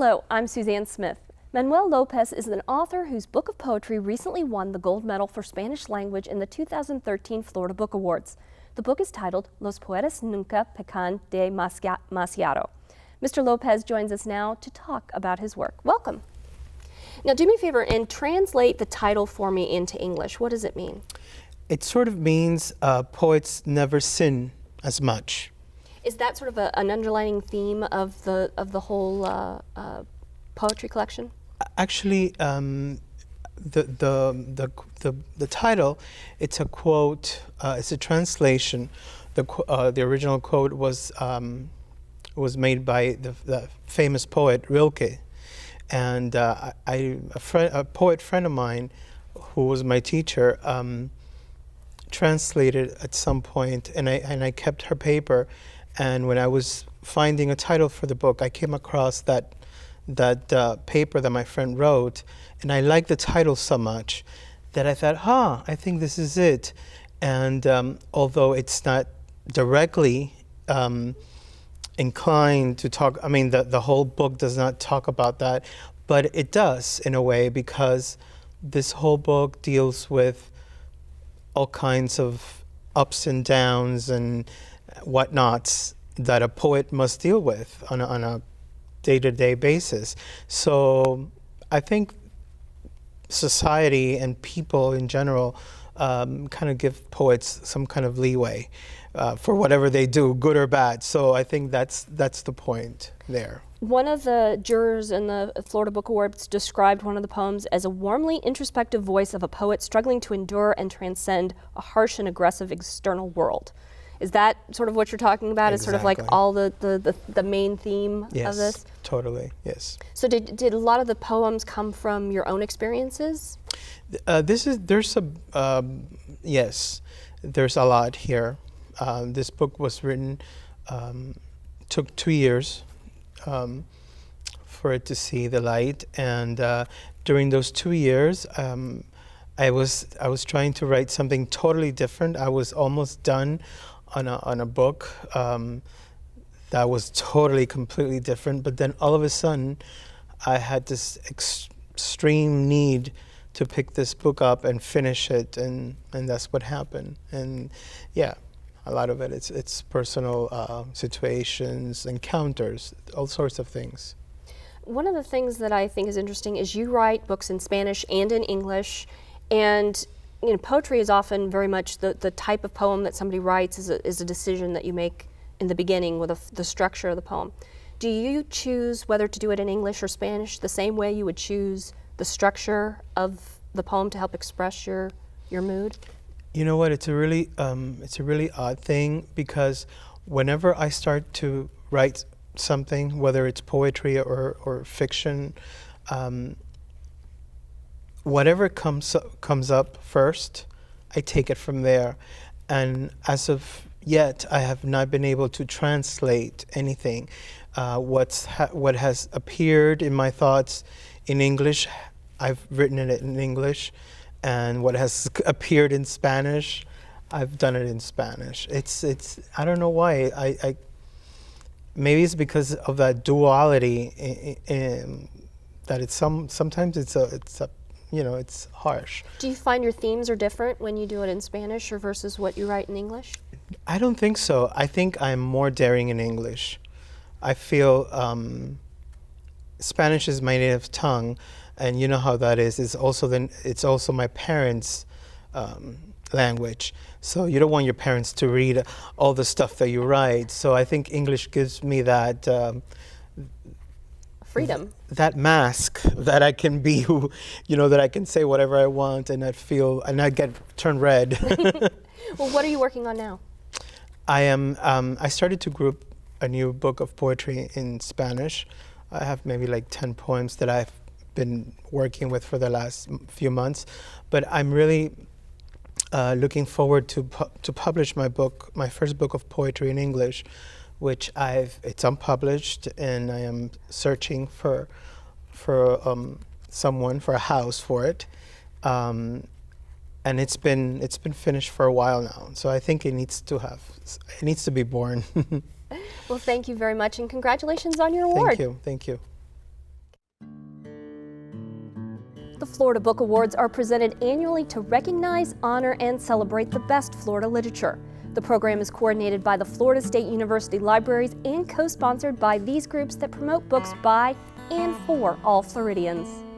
Hello, I'm Suzanne Smith. Manuel Lopez is an author whose book of poetry recently won the gold medal for Spanish language in the 2013 Florida Book Awards. The book is titled Los Poetas Nunca Pecan Demasiado. Mr. Lopez joins us now to talk about his work. Welcome. Now do me a favor and translate the title for me into English. What does it mean? It sort of means poets never sin as much. Is that sort of an underlining theme of the whole poetry collection? Actually, the title, it's a quote. It's a translation. The original quote was made by the famous poet Rilke, and a poet friend of mine, who was my teacher, translated at some point, and I kept her paper. And when I was finding a title for the book, I came across that paper that my friend wrote, and I liked the title so much that I thought, I think this is it. And although it's not directly inclined to talk, I mean, the whole book does not talk about that, but it does in a way, because this whole book deals with all kinds of ups and downs and whatnots that a poet must deal with on a day-to-day basis. So I think society and people in general kind of give poets some kind of leeway for whatever they do, good or bad. So I think that's the point there. One of the jurors in the Florida Book Awards described one of the poems as a warmly introspective voice of a poet struggling to endure and transcend a harsh and aggressive external world. Is that sort of what you're talking about? Exactly. Is sort of like all the main theme of this? Yes, totally, yes. So did a lot of the poems come from your own experiences? Yes, there's a lot here. This book was written, took 2 years for it to see the light, and during those 2 years, I was trying to write something totally different. I was almost done on a book that was totally, completely different. But then all of a sudden, I had this extreme need to pick this book up and finish it, and that's what happened. And yeah, a lot of it, it's personal situations, encounters, all sorts of things. One of the things that I think is interesting is you write books in Spanish and in English, and you know, poetry is often very much the type of poem that somebody writes is a decision that you make in the beginning with the structure of the poem. Do you choose whether to do it in English or Spanish the same way you would choose the structure of the poem to help express your mood? You know what? It's a really odd thing, because whenever I start to write something, whether it's poetry or fiction, whatever comes up first, I take it from there. And as of yet, I have not been able to translate anything. What has appeared in my thoughts in English, I've written it in English, and what has appeared in Spanish, I've done it in Spanish. It's I don't know why. I maybe it's because of that duality that it's sometimes it's a you know, it's harsh. Do you find your themes are different when you do it in Spanish or versus what you write in English? I don't think so. I think I'm more daring in English. I feel Spanish is my native tongue, and you know how that is. It's also my parents' language. So you don't want your parents to read all the stuff that you write. So I think English gives me that freedom. That mask that I can be who, you know, that I can say whatever I want and not get turned red. Well, what are you working on now? I started to group a new book of poetry in Spanish. I have maybe like 10 poems that I've been working with for the last few months, but I'm really looking forward to publish my first book of poetry in English, which it's unpublished, and I am searching for someone, for a house for it, and it's been finished for a while now. So I think it needs to be born. Well, thank you very much, and congratulations on your award. Thank you. Florida Book Awards are presented annually to recognize, honor, and celebrate the best Florida literature. The program is coordinated by the Florida State University Libraries and co-sponsored by these groups that promote books by and for all Floridians.